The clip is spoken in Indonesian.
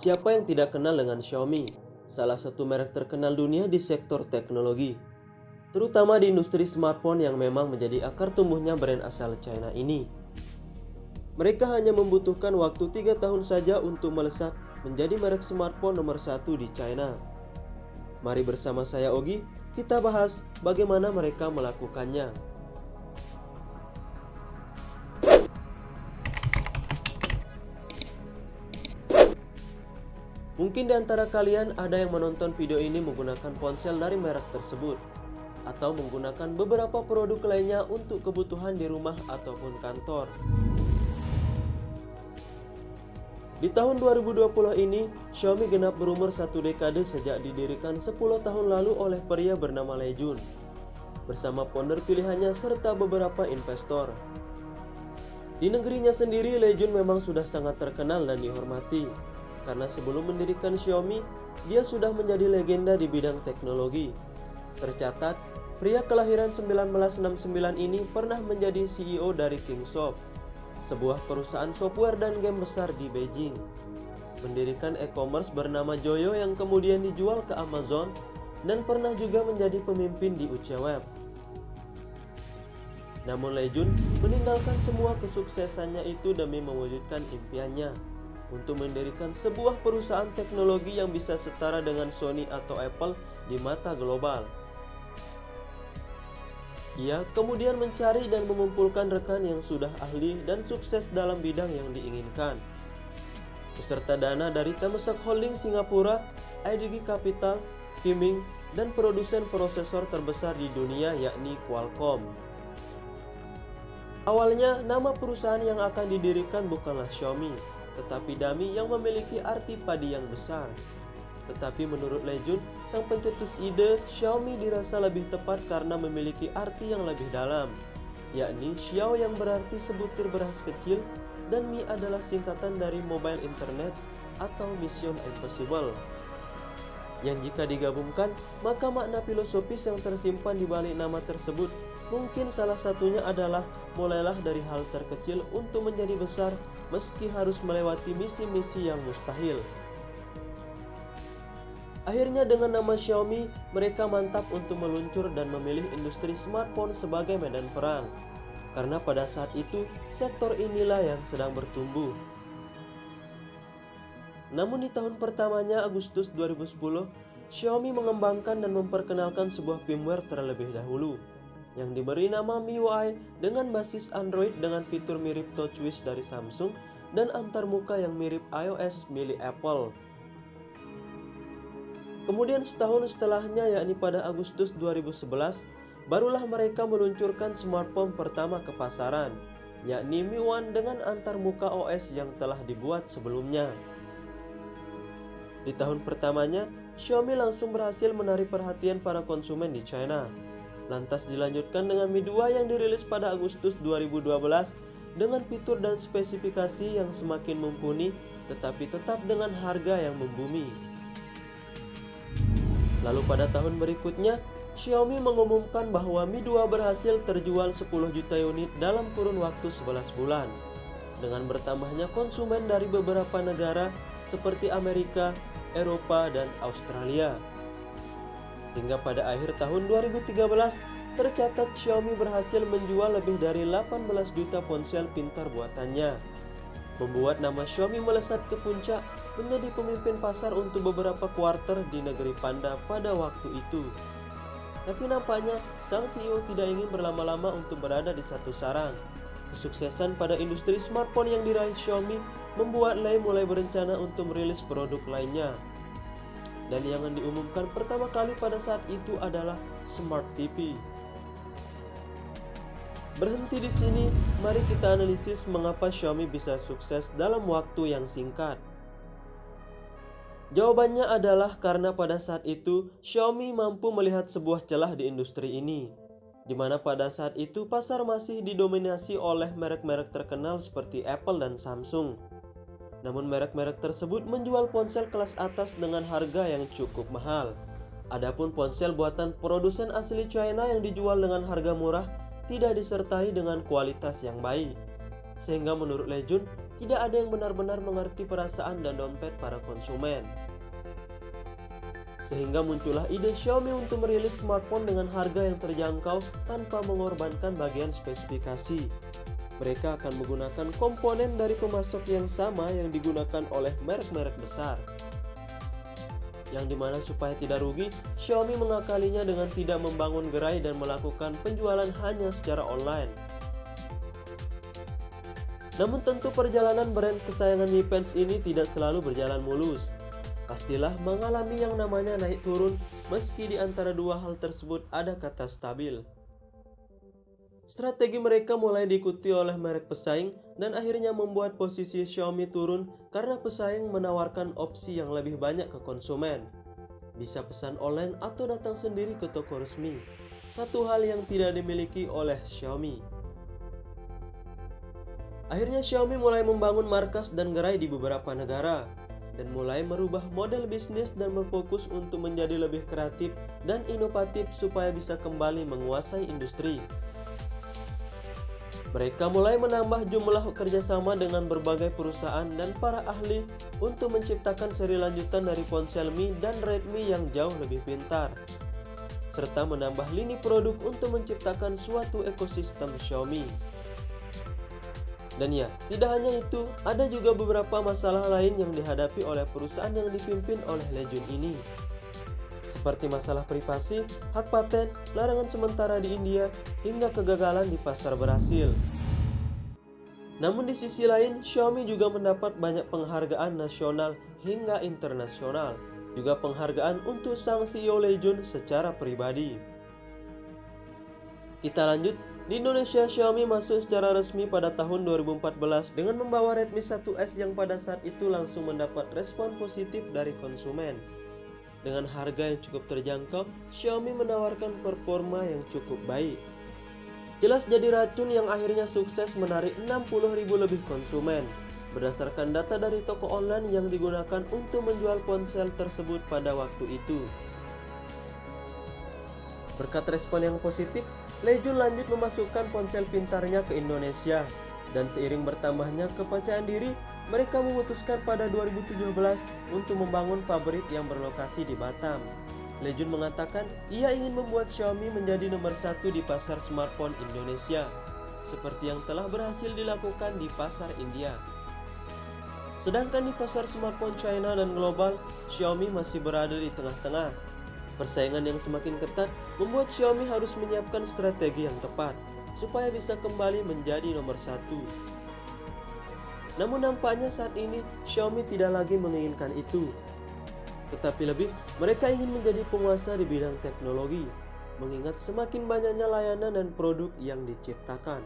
Siapa yang tidak kenal dengan Xiaomi, salah satu merek terkenal dunia di sektor teknologi, terutama di industri smartphone yang memang menjadi akar tumbuhnya brand asal China ini. Mereka hanya membutuhkan waktu 3 tahun saja untuk melesat menjadi merek smartphone nomor 1 di China. Mari bersama saya Ogi, kita bahas bagaimana mereka melakukannya. Mungkin di antara kalian ada yang menonton video ini menggunakan ponsel dari merek tersebut, atau menggunakan beberapa produk lainnya untuk kebutuhan di rumah ataupun kantor. Di tahun 2020 ini, Xiaomi genap berumur 1 dekade sejak didirikan 10 tahun lalu oleh pria bernama Lei Jun, bersama founder pilihannya serta beberapa investor. Di negerinya sendiri, Lei Jun memang sudah sangat terkenal dan dihormati, karena sebelum mendirikan Xiaomi, dia sudah menjadi legenda di bidang teknologi. Tercatat, pria kelahiran 1969 ini pernah menjadi CEO dari Kingsoft, sebuah perusahaan software dan game besar di Beijing. Mendirikan e-commerce bernama Joyo yang kemudian dijual ke Amazon, dan pernah juga menjadi pemimpin di UCWeb. Namun Lei Jun meninggalkan semua kesuksesannya itu demi mewujudkan impiannya untuk mendirikan sebuah perusahaan teknologi yang bisa setara dengan Sony atau Apple di mata global. Ia kemudian mencari dan mengumpulkan rekan yang sudah ahli dan sukses dalam bidang yang diinginkan, beserta dana dari Temasek Holding Singapura, IDG Capital, Kiming, dan produsen prosesor terbesar di dunia yakni Qualcomm. Awalnya, nama perusahaan yang akan didirikan bukanlah Xiaomi, tetapi Dami yang memiliki arti padi yang besar. Tetapi menurut Lei Jun, sang pencetus ide, Xiaomi dirasa lebih tepat karena memiliki arti yang lebih dalam, yakni Xiao yang berarti sebutir beras kecil, dan Mi adalah singkatan dari Mobile Internet atau Mission Impossible, yang jika digabungkan, maka makna filosofis yang tersimpan di balik nama tersebut mungkin salah satunya adalah mulailah dari hal terkecil untuk menjadi besar meski harus melewati misi-misi yang mustahil. Akhirnya dengan nama Xiaomi, mereka mantap untuk meluncur dan memilih industri smartphone sebagai medan perang. Karena pada saat itu, sektor inilah yang sedang bertumbuh. Namun di tahun pertamanya, Agustus 2010, Xiaomi mengembangkan dan memperkenalkan sebuah firmware terlebih dahulu, yang diberi nama MIUI dengan basis Android dengan fitur mirip TouchWiz dari Samsung dan antarmuka yang mirip iOS milik Apple. Kemudian setahun setelahnya, yakni pada Agustus 2011, barulah mereka meluncurkan smartphone pertama ke pasaran, yakni Mi One dengan antarmuka OS yang telah dibuat sebelumnya. Di tahun pertamanya, Xiaomi langsung berhasil menarik perhatian para konsumen di China. Lantas dilanjutkan dengan Mi 2 yang dirilis pada Agustus 2012 dengan fitur dan spesifikasi yang semakin mumpuni, tetapi tetap dengan harga yang membumi. Lalu pada tahun berikutnya, Xiaomi mengumumkan bahwa Mi 2 berhasil terjual 10 juta unit dalam kurun waktu 11 bulan, dengan bertambahnya konsumen dari beberapa negara seperti Amerika, Eropa, dan Australia. Hingga pada akhir tahun 2013, tercatat Xiaomi berhasil menjual lebih dari 18 juta ponsel pintar buatannya, membuat nama Xiaomi melesat ke puncak menjadi pemimpin pasar untuk beberapa kuarter di negeri Panda pada waktu itu. Tapi nampaknya sang CEO tidak ingin berlama-lama untuk berada di satu sarang. Kesuksesan pada industri smartphone yang diraih Xiaomi membuat Lei mulai berencana untuk merilis produk lainnya. Dan yang diumumkan pertama kali pada saat itu adalah Smart TV. Berhenti di sini, mari kita analisis mengapa Xiaomi bisa sukses dalam waktu yang singkat. Jawabannya adalah karena pada saat itu Xiaomi mampu melihat sebuah celah di industri ini, di mana pada saat itu pasar masih didominasi oleh merek-merek terkenal seperti Apple dan Samsung. Namun merek-merek tersebut menjual ponsel kelas atas dengan harga yang cukup mahal. Adapun ponsel buatan produsen asli China yang dijual dengan harga murah tidak disertai dengan kualitas yang baik. Sehingga menurut Lei Jun, tidak ada yang benar-benar mengerti perasaan dan dompet para konsumen. Sehingga muncullah ide Xiaomi untuk merilis smartphone dengan harga yang terjangkau tanpa mengorbankan bagian spesifikasi. Mereka akan menggunakan komponen dari pemasok yang sama yang digunakan oleh merek-merek besar. Yang dimana supaya tidak rugi, Xiaomi mengakalinya dengan tidak membangun gerai dan melakukan penjualan hanya secara online. Namun tentu perjalanan brand kesayangan Mi Fans ini tidak selalu berjalan mulus. Pastilah mengalami yang namanya naik turun, meski di antara dua hal tersebut ada kata stabil. Strategi mereka mulai diikuti oleh merek pesaing dan akhirnya membuat posisi Xiaomi turun karena pesaing menawarkan opsi yang lebih banyak ke konsumen. Bisa pesan online atau datang sendiri ke toko resmi, satu hal yang tidak dimiliki oleh Xiaomi. Akhirnya Xiaomi mulai membangun markas dan gerai di beberapa negara, dan mulai merubah model bisnis dan berfokus untuk menjadi lebih kreatif dan inovatif supaya bisa kembali menguasai industri. Mereka mulai menambah jumlah kerjasama dengan berbagai perusahaan dan para ahli untuk menciptakan seri lanjutan dari ponsel Mi dan Redmi yang jauh lebih pintar, serta menambah lini produk untuk menciptakan suatu ekosistem Xiaomi. Dan ya, tidak hanya itu, ada juga beberapa masalah lain yang dihadapi oleh perusahaan yang dipimpin oleh Legion ini. Seperti masalah privasi, hak paten, larangan sementara di India, hingga kegagalan di pasar Brasil. Namun di sisi lain, Xiaomi juga mendapat banyak penghargaan nasional hingga internasional, juga penghargaan untuk sang CEO Legion secara pribadi. Kita lanjut. Di Indonesia, Xiaomi masuk secara resmi pada tahun 2014 dengan membawa Redmi 1S yang pada saat itu langsung mendapat respon positif dari konsumen. Dengan harga yang cukup terjangkau, Xiaomi menawarkan performa yang cukup baik. Jelas jadi racun yang akhirnya sukses menarik 60.000 lebih konsumen, berdasarkan data dari toko online yang digunakan untuk menjual ponsel tersebut pada waktu itu. Berkat respon yang positif, Legion lanjut memasukkan ponsel pintarnya ke Indonesia, dan seiring bertambahnya kepercayaan diri, mereka memutuskan pada 2017 untuk membangun pabrik yang berlokasi di Batam. Legion mengatakan ia ingin membuat Xiaomi menjadi nomor satu di pasar smartphone Indonesia, seperti yang telah berhasil dilakukan di pasar India. Sedangkan di pasar smartphone China dan global, Xiaomi masih berada di tengah-tengah. Persaingan yang semakin ketat membuat Xiaomi harus menyiapkan strategi yang tepat supaya bisa kembali menjadi nomor satu. Namun nampaknya saat ini Xiaomi tidak lagi menginginkan itu. Tetapi lebih, mereka ingin menjadi penguasa di bidang teknologi, mengingat semakin banyaknya layanan dan produk yang diciptakan.